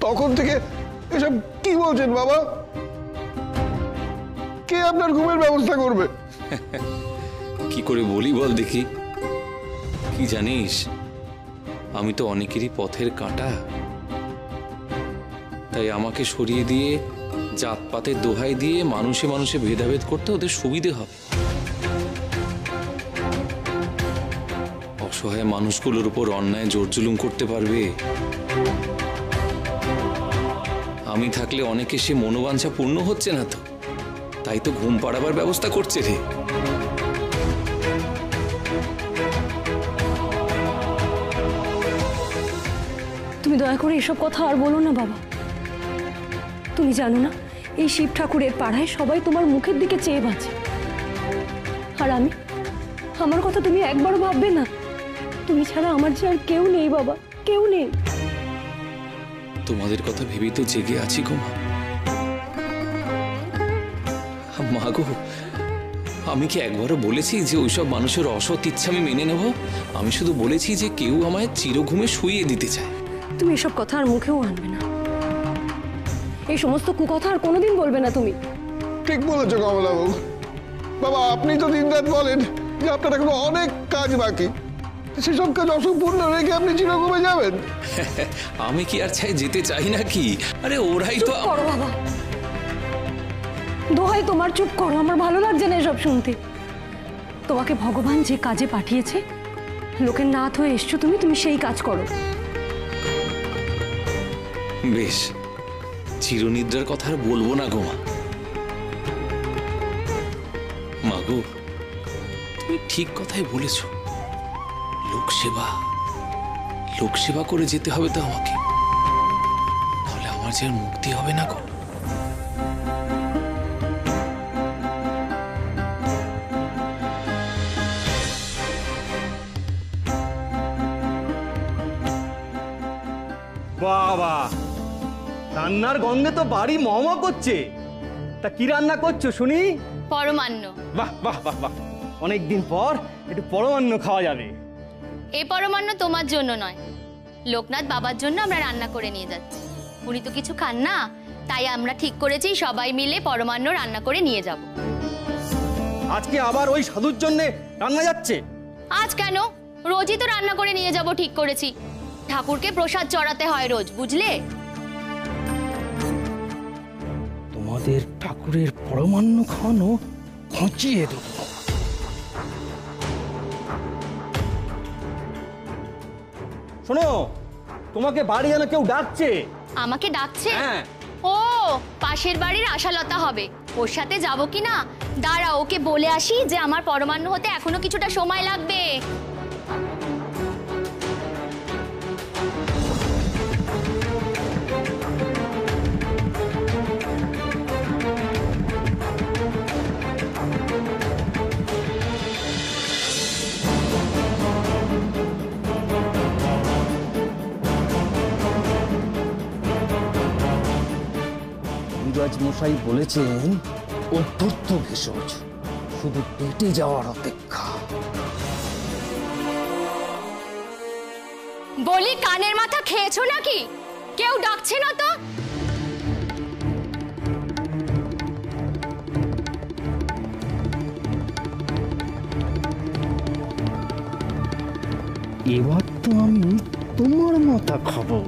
তখন থেকে এসব কি বলছেন বাবা? কে আপনার ঘুমের ব্যবস্থা করবে? কি করে বলি বল দেখি। কি জানিস, আমি তো অনেকেরই পথের কাঁটা। তাই আমাকে সরিয়ে দিয়ে জাতপাতের দোহাই দিয়ে মানুষে মানুষে ভেদাভেদ করতে ওদের সুবিধে হবে। অসহায় মানুষগুলোর উপর অন্যায় জোর জুলুম করতে পারবে। আমি থাকলে অনেকে সে মনোবাঞ্ছা পূর্ণ হচ্ছে না, তো তাই তো ঘুম পাড়াবার ব্যবস্থা করছে রে। তুমি দয়া করে এসব কথা আর বলো না বাবা। তুমি জানো না, এই শিব ঠাকুরের পাড়ায় সবাই তোমার মুখের দিকে চেয়ে বাঁচে। আর আমার কথা তুমি একবারও ভাববে না। তুমি ছাড়া আমার যে আর কেউ নেই বাবা, কেউ নেই। তোমাদের কথা ভেবেই তো জেগে আছি গো মা। মা গো, আমি কি একবারও বলেছি যে ওইসব মানুষের অসৎ ইচ্ছা আমি মেনে নেব? আমি শুধু বলেছি যে কেউ আমায় চিরঘুমে শুইয়ে দিতে চায়। তুমি এসব কথা আর মুখেও আনবে না। এই সমস্ত কুকথা আর কোনোদিন বলবে না তুমি। ঠিক বলেছো কমলাবাবু। বাবা, আপনি তো দিনরাত বলেন যে আপনার এখনো অনেক কাজ বাকি। সেসব কাজ অসম্পূর্ণ রেখে আপনি চিরঘুমে যাবেন? আমি কি আর চাই যেতে চাই নাকি? আরে ওরাই তো। চুপ করো বাবা, দোহাই তোমার, চুপ করো। আমার ভালো লাগছে না এসব শুনতে। তোমাকে ভগবান যে কাজে পাঠিয়েছে, লোকের নাথ হয়ে এসছো তুমি সেই কাজ করো। বেশ, চিরনিদ্রার কথা আর বলবো না গো মা। মা গো, তুমি ঠিক কথাই বলেছ। লোকসেবা করে যেতে হবে তো আমাকে, নাহলে আমার যে আর মুক্তি হবে না গো। বাবা, রান্নার গন্ধে তো বাড়ি মহমহ করছে। তা কি রান্না করছো শুনি? পরমান্ন। বাহ বাহ বাহ বাহ, অনেকদিন পর একটু পরমান্ন খাওয়া যাবে। এই পরমান্ন তোমার জন্য নয়, লোকনাথ বাবার জন্য আমরা রান্না করে নিয়ে যাচ্ছি। উনি তো কিছু খান না, তাই আমরা ঠিক করেছি সবাই মিলে পরমান্ন রান্না করে নিয়ে যাব। আজকে আবার ওই সাধুর জন্য রান্না যাচ্ছে? আজ কেন, রোজই তো রান্না করে নিয়ে যাব ঠিক করেছি। ঠাকুরকে প্রসাদ চড়াতে হয় রোজ, বুঝলে? তোমাদের ঠাকুরের পরমান্ন খাওয়ানো ঘুচিয়ে দেব। শোনো, তোমাকে বাড়ি যেন কেউ ডাকছে। আমাকে ডাকছে? হ্যাঁ। ও, পাশের বাড়ির আশালতা হবে। ওর সাথে যাব কি না, দাঁড়া ওকে বলে আসি যে আমার পরমান্ন হতে এখনো কিছুটা সময় লাগবে। মশাই বলেছেন অভ্যর্থ ভেষজ, শুধু পেটে যাওয়ার অপেক্ষা। বলি, কানের মাথা খেয়েছো নাকি? কেউ ডাকছে না তো? এবার তো আমি তোমার মাথা খাবো।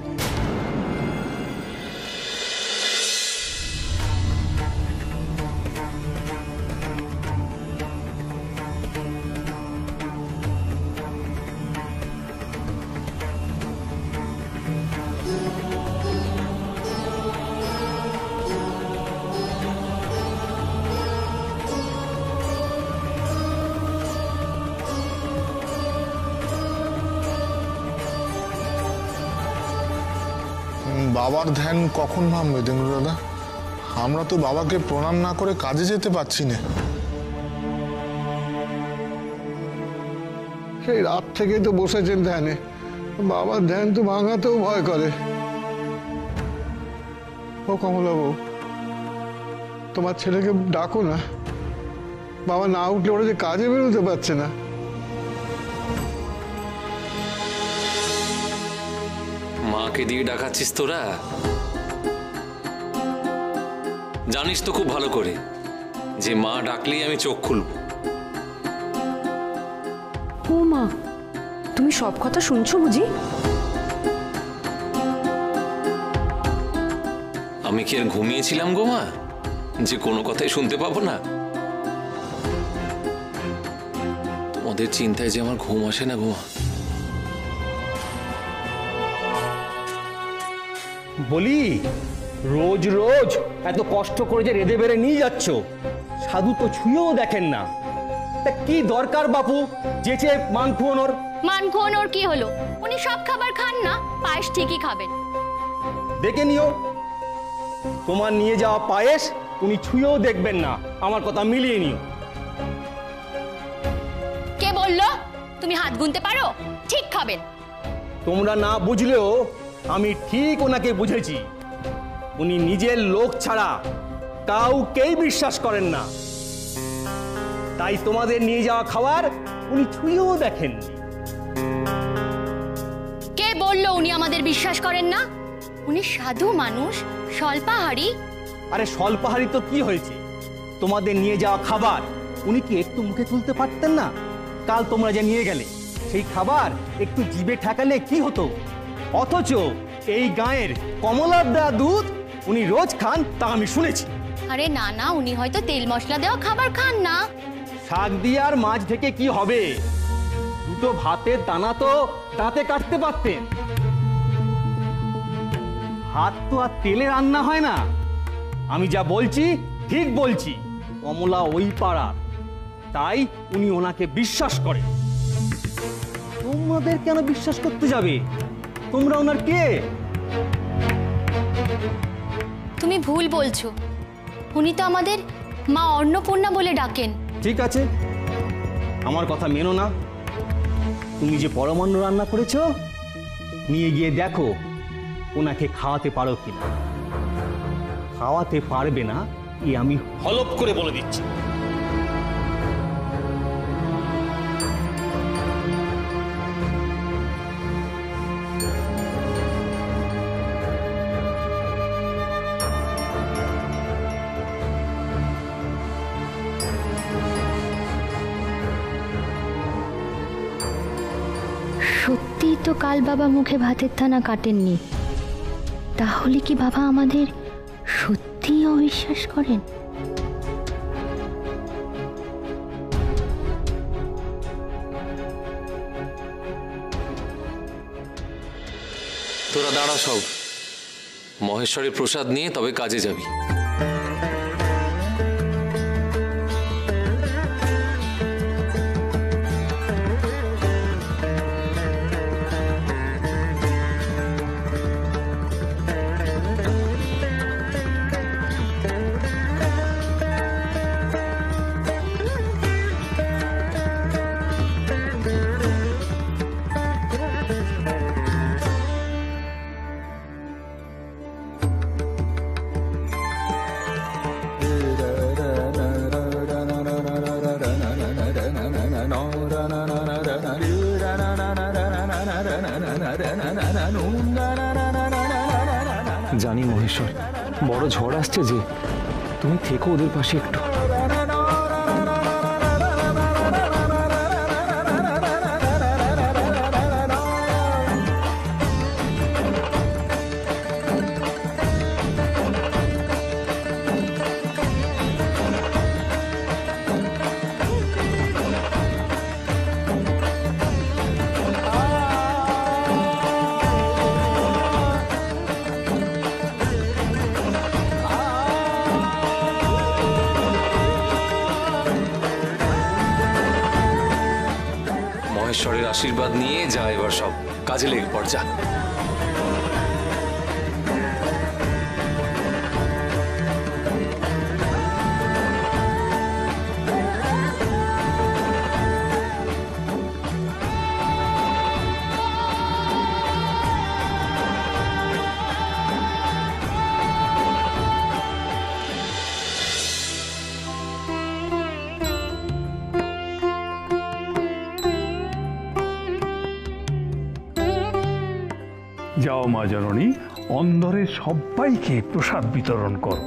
বাবার ধ্যান কখন ভাঙবে দেঙ্গু দাদা? আমরা তো বাবাকে প্রণাম না করে কাজে যেতে পারছি না। সেই রাত থেকেই তো বসেছেন ধ্যানে। বাবার ধ্যান তো ভাঙাতেও ভয় করে। ও কমলাবাবু, তোমার ছেলেকে ডাকো না। বাবা না উঠলে ওরা যে কাজে বেরোতে পারছে না। মা মাকে দিয়ে ডাকাচ্ছিস তোরা? জানিস তো খুব ভালো করে যে মা ডাকলেই আমি চোখ খুলব। ও মা, তুমি সব কথা শুনছো বুঝি? আমি কি আর ঘুমিয়েছিলাম গো মা, যে কোনো কথাই শুনতে পাবো না? তোমাদের চিন্তায় যে আমার ঘুম আসে না গো মা। বলি, রোজ রোজ এত কষ্ট করে যে রেঁধে বেড়ে নিয়ে যাচ্ছ, সাধু তো ছুঁয়েও দেখেন না। তা কি দরকার বাপু যেচে মান খুয়ানোর? মান খোয়ানোর কি হলো? উনি সব খাবার খান না, পায়েস ঠিকই খাবেন। দেখে নিও, তোমার নিয়ে যাওয়া পায়েস উনি ছুঁয়েও দেখবেন না। আমার কথা মিলিয়ে নিও। কে বললো তুমি হাত গুনতে পারো? ঠিক খাবেন। তোমরা না বুঝলেও আমি ঠিক ওনাকে বুঝেছি। উনি নিজের লোক ছাড়া কাউকেই বিশ্বাস করেন না। তাই তোমাদের নিয়ে যাওয়া খাবার উনি ছুঁয়েও দেখেননি। কে বললো উনি আমাদের বিশ্বাস করেন না? উনি সাধু মানুষ, স্বল্পাহারী। আরে স্বল্পাহারী তো কি হয়েছে? তোমাদের নিয়ে যাওয়া খাবার উনি কি একটু মুখে তুলতে পারতেন না? কাল তোমরা যে নিয়ে গেলে সেই খাবার একটু জিভে ঠেকালে কি হতো? অথচ এই গায়ের কমলার দেওয়া দুধ উনি রোজ খান, তা আমি শুনেছি। আরে না না, উনি হয়তো তেল মশলা দেওয়া খাবার খান না। শাক দিয়ে আর মাছ ঢেকে কি হবে? দুটো ভাতের দানা তো দাঁতে কাটতে পারতেন। হাত তো আর তেলে রান্না হয় না। আমি যা বলছি ঠিক বলছি। কমলা ওই পাড়ার, তাই উনি ওনাকে বিশ্বাস করে। তোমাদের কেন বিশ্বাস করতে যাবে? তোমরা ওনার কে? তুমি ভুল বলছো। উনি তো আমাদের মা অন্নপূর্ণা বলে ডাকেন। ঠিক আছে, আমার কথা মেনো না। তুমি যে পরমান্ন রান্না করেছো, নিয়ে গিয়ে দেখো ওনাকে খাওয়াতে পারো কিনা। খাওয়াতে পারবে না এ আমি হলপ করে বলে দিচ্ছি। সত্যিই তো কাল বাবা মুখে ভাতের থানা কাটেননি। তাহলে কি বাবা আমাদের সত্যিই অবিশ্বাস করেন? তোরা দাঁড়া সব, মহেশ্বরের প্রসাদ নিয়ে তবে কাজে যাবি। জানি মহেশ্বর, বড় ঝড় আসছে যে, তুমি থেকো ওদের পাশে একটু। মহেশ্বরের আশীর্বাদ নিয়ে যা, এবার সব কাজে লেগে পড় যা। যাও মা জননী, অন্দরের সবাইকে প্রসাদ বিতরণ করো।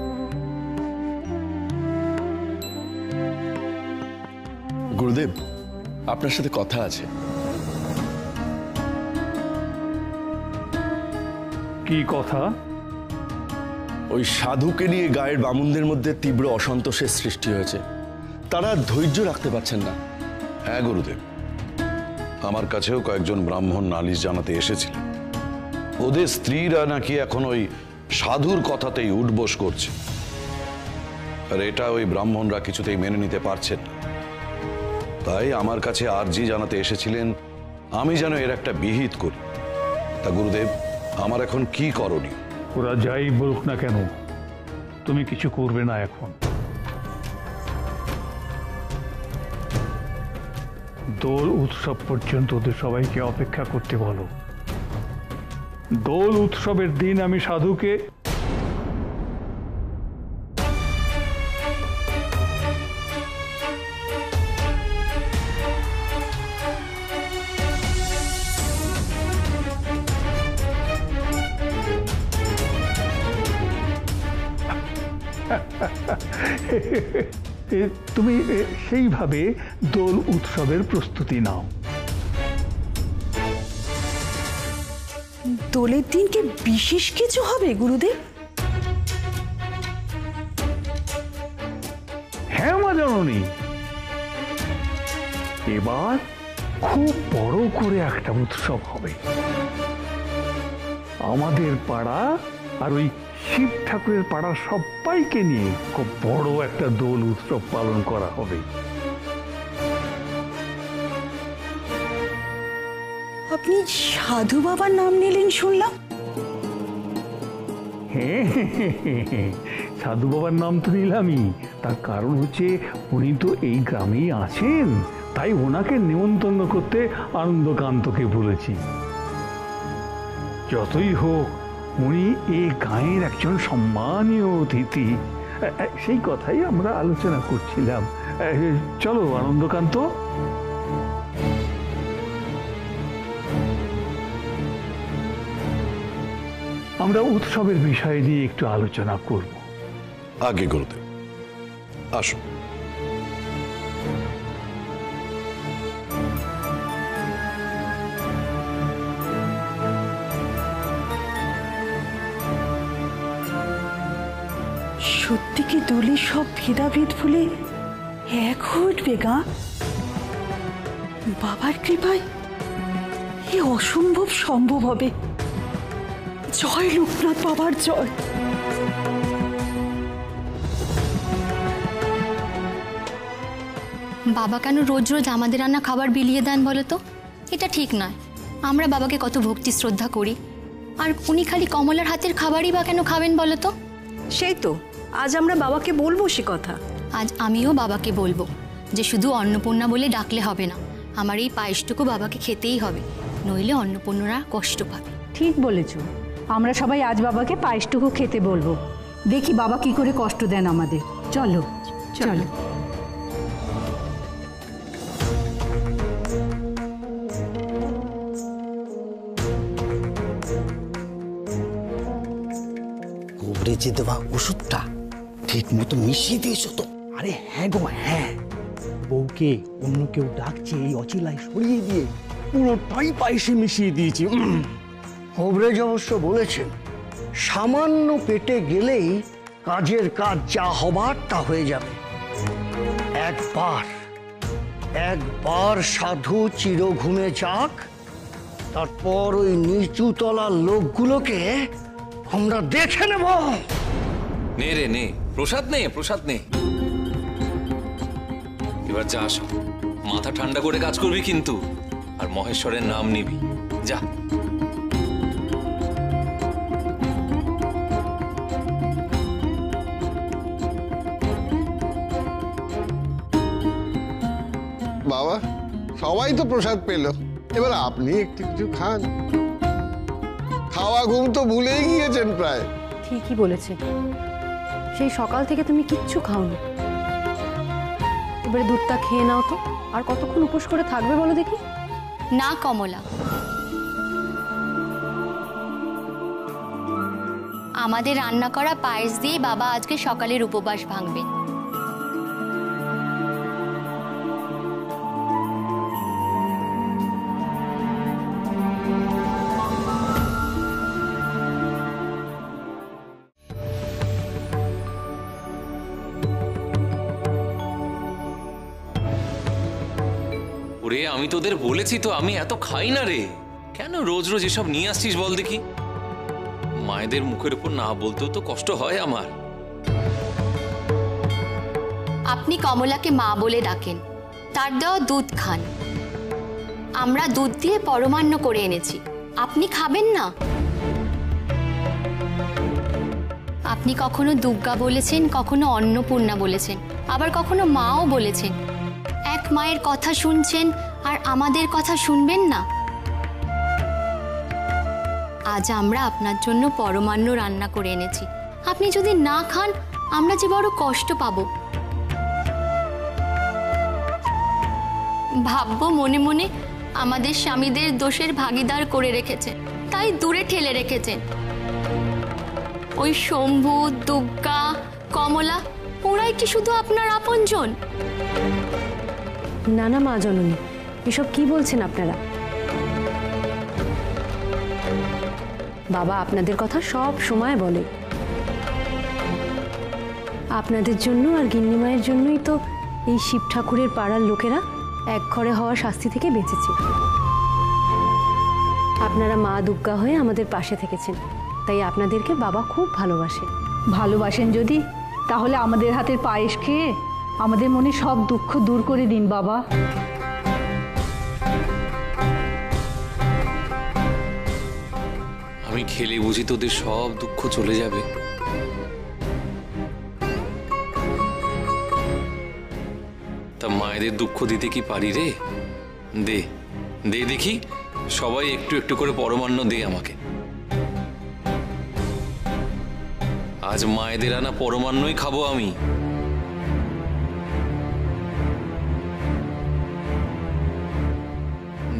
গুরুদেব, আপনার সাথে কথা আছে। কি কথা? ওই সাধুকে নিয়ে গায়ের বামুনদের মধ্যে তীব্র অসন্তোষের সৃষ্টি হয়েছে। তারা ধৈর্য রাখতে পারছেন না। হ্যাঁ গুরুদেব, আমার কাছেও কয়েকজন ব্রাহ্মণ নালিশ জানাতে এসেছিলেন। ওদের স্ত্রীরা নাকি এখন ওই সাধুর কথাতেই উঠবোস করছে, আর এটা ওই ব্রাহ্মণরা কিছুতেই মেনে নিতে পারছেন না। তাই আমার কাছে আর্জি জানাতে এসেছিলেন আমি যেন এর একটা বিহিত করি। তা গুরুদেব, আমার এখন কি করণীয়? ওরা যাই বলুক না কেন, তুমি কিছু করবে না। এখন দোল উৎসব পর্যন্ত ওদের সবাইকে অপেক্ষা করতে বলো। দোল উৎসবের দিন আমি সাধুকে তুমি সেইভাবে দোল উৎসবের প্রস্তুতি নাও। দোলের দিন কি বিশেষ কিছু হবে গুরুদেব? হ্যাঁ মা জননী, এবার খুব বড় করে একটা উৎসব হবে। আমাদের পাড়া আর ওই শিব ঠাকুরের পাড়ার সবাইকে নিয়ে খুব বড় একটা দোল উৎসব পালন করা হবে। আপনি সাধু বাবার নাম নিলেন শুনলাম। হ্যাঁ, সাধু বাবার নাম তো নিলামই, তার কারণ হচ্ছে উনি তো এই গ্রামেই আছেন, তাই ওনাকে নিমন্ত্রণ করতে আনন্দকান্তকে বলেছি। যতই হোক উনি এই গাঁয়ের একজন সম্মানীয় অতিথি, সেই কথাই আমরা আলোচনা করছিলাম। চলো আনন্দকান্ত। আমরা উৎসবের বিষয় নিয়ে একটু আলোচনা করব। আগে গুরুদেব, আসুন। সত্যি কি দোলে সব ভেদাভেদ ভুলে এক হয়ে উঠবে গা? বাবার কৃপায় এ অসম্ভব সম্ভব হবে। জয় লোকনাথ বাবার জয়। বাবা কেন রোজ রোজ আমাদের রান্না খাবার বিলিয়ে দেন বলো তো? এটা ঠিক নয়। আমরা বাবাকে কত ভক্তি শ্রদ্ধা করি, আর উনি খালি কমলার হাতের খাবারই বা কেন খাবেন বলো তো? সেই তো আজ আমরা বাবাকে বলবো সে কথা। আজ আমিও বাবাকে বলবো যে শুধু অন্নপূর্ণা বলে ডাকলে হবে না, আমার এই পায়েসটুকু বাবাকে খেতেই হবে, নইলে অন্নপূর্ণারা কষ্ট পাবে। ঠিক বলেছ, আমরা সবাই আজ বাবাকে পায়েসটুকু খেতে বলবো। দেখি বাবা কি করে কষ্ট দেন আমাদের। চলো চলো। কবরেজে দেওয়া ওষুধটা ঠিক মতো মিশিয়ে দিয়েছো তো? আরে হ্যাঁ গো হ্যাঁ, বউকে অন্য কেউ ডাকছে এই অচিলায় সরিয়ে দিয়ে পুরোটাই পায়েসে মিশিয়ে দিয়েছি। কবরেজ অবশ্য বলেছেন সামান্য পেটে গেলেই কাজের কাজ যা হবার তা হয়ে যাবে। একবার সাধু চিরঘুমে যাক, তারপর ওই নিচুতলার লোকগুলোকে আমরা দেখে নেব। নে রে নে, প্রসাদ নে, প্রসাদ নে। এবার যা, সব মাথা ঠান্ডা করে কাজ করবি কিন্তু, আর মহেশ্বরের নাম নিবি। যা। বাবা, সবাই তো প্রসাদ পেল, এবার আপনি একটু কিছু খান। খাওয়া ঘুম তো ভুলেই গিয়েছেন প্রায়। ঠিকই বলেছে, সেই সকাল থেকে তুমি কিচ্ছু খাওনি। এবারে দুধটা খেয়ে নাও তো। আর কতক্ষণ উপোস করে থাকবে বলো দেখি? না কমলা, আমাদের রান্না করা পায়েস দিয়ে বাবা আজকে সকালের উপবাস ভাঙবেন। ওরে আমি তোদের বলেছি তো আমি এত খাই না রে। কেন রোজ রোজ এসব নিয়ে আসছিস বল দেখি? মায়েদের মুখের উপর না বলতেও তো কষ্ট হয় আমার। আপনি কমলাকে মা বলে ডাকেন, তার দেওয়া দুধ খান। আমরা দুধ দিয়ে পরমান্ন করে এনেছি, আপনি খাবেন না? আপনি কখনো দুর্গা বলেছেন, কখনো অন্নপূর্ণা বলেছেন, আবার কখনো মাও বলেছেন। এক মায়ের কথা শুনছেন আর আমাদের কথা শুনবেন না? আজ আমরা আপনার জন্য পরমান্ন রান্না করে এনেছি, আপনি যদি না খান আমরা যে বড় কষ্ট পাবো। ভাববো মনে মনে আমাদের স্বামীদের দোষের ভাগীদার করে রেখেছেন, তাই দূরে ঠেলে রেখেছেন। ওই শম্ভু, দুর্গা, কমলা ওরাই কি শুধু আপনার আপনজন? না না মা জননী, এসব কি বলছেন আপনারা? বাবা আপনাদের কথা সব সময় বলে। আপনাদের জন্য আর গিন্নিমায়ের জন্যই তো এই শিব ঠাকুরের পাড়ার লোকেরা এক ঘরে হওয়া শাস্তি থেকে বেঁচেছে। আপনারা মা দুর্গা হয়ে আমাদের পাশে থেকেছেন, তাই আপনাদেরকে বাবা খুব ভালোবাসে। ভালোবাসেন যদি, তাহলে আমাদের হাতের পায়েস খেয়ে আমাদের মনে সব দুঃখ দূর করে দিন বাবা। আমি খেলে বুঝি তোদের সব দুঃখ চলে যাবে? তা মায়েদের দুঃখ দিতে কি পারি রে? দে দে দেখি, সবাই একটু একটু করে পরমান্ন দে আমাকে। আজ মায়েদের আনা পরমান্নই খাবো আমি।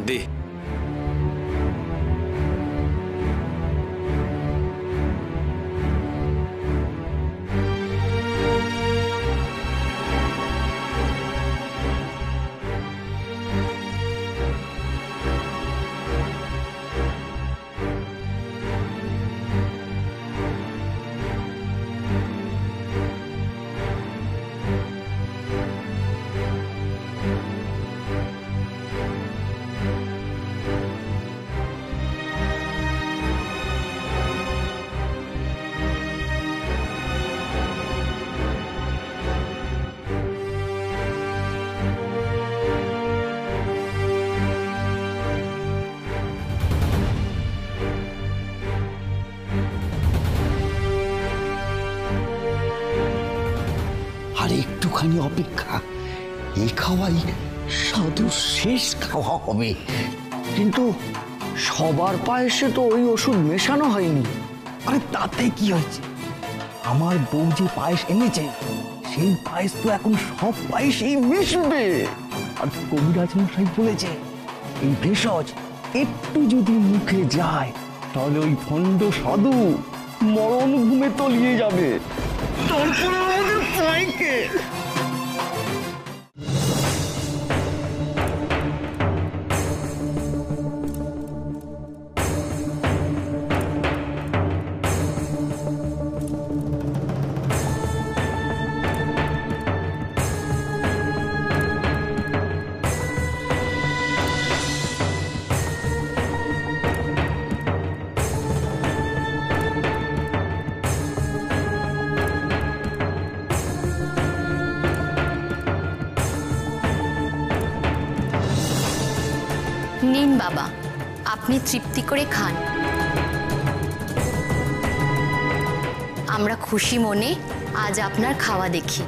দে। আর একটুখানি অপেক্ষা, এই খাওয়াই সাধুর শেষ খাওয়া হবে। কিন্তু সবার পায়েসে তো ওই ওষুধ মেশানো হয়নি। আরে তাতে কি হয়েছে? আমার বউ যে পায়েস এনেছে সেই পায়েস তো এখন সব পায়েসেই মিশবে। আর কবিরাজ মশাই বলেছে এই ভেষজ একটু যদি মুখে যায় তাহলে ওই ভণ্ড সাধু মরণ ঘুমে তলিয়ে যাবে। তারপরে আমাদের পাইকে নিন বাবা, আপনি তৃপ্তি করে খান। আমরা খুশি মনে আজ আপনার খাওয়া দেখি।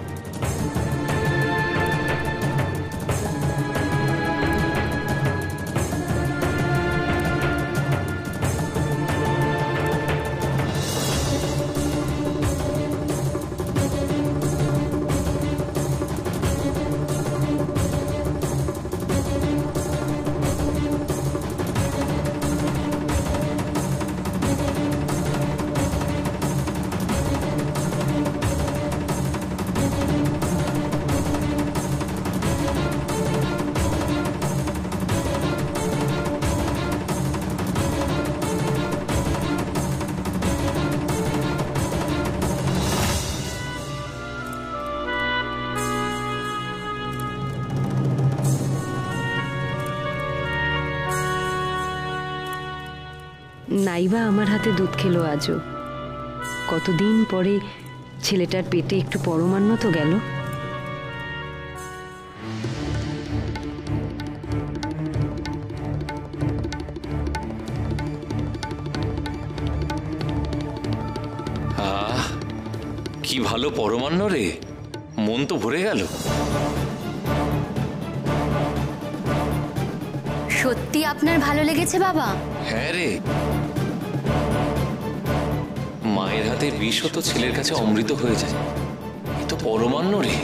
নাইবা আমার হাতে দুধ খেলো আজও। কতদিন পরে ছেলেটার পেটে একটু পরমান্ন তো গেল। কি ভালো পরমান্ন রে, মন তো ভরে গেল। সত্যি আপনার ভালো লেগেছে বাবা? হ্যাঁ রে, মায়ের হাতে বিষ তো ছেলের কাছে অমৃত হয়ে যায়। এ তো পরমান্ন রে।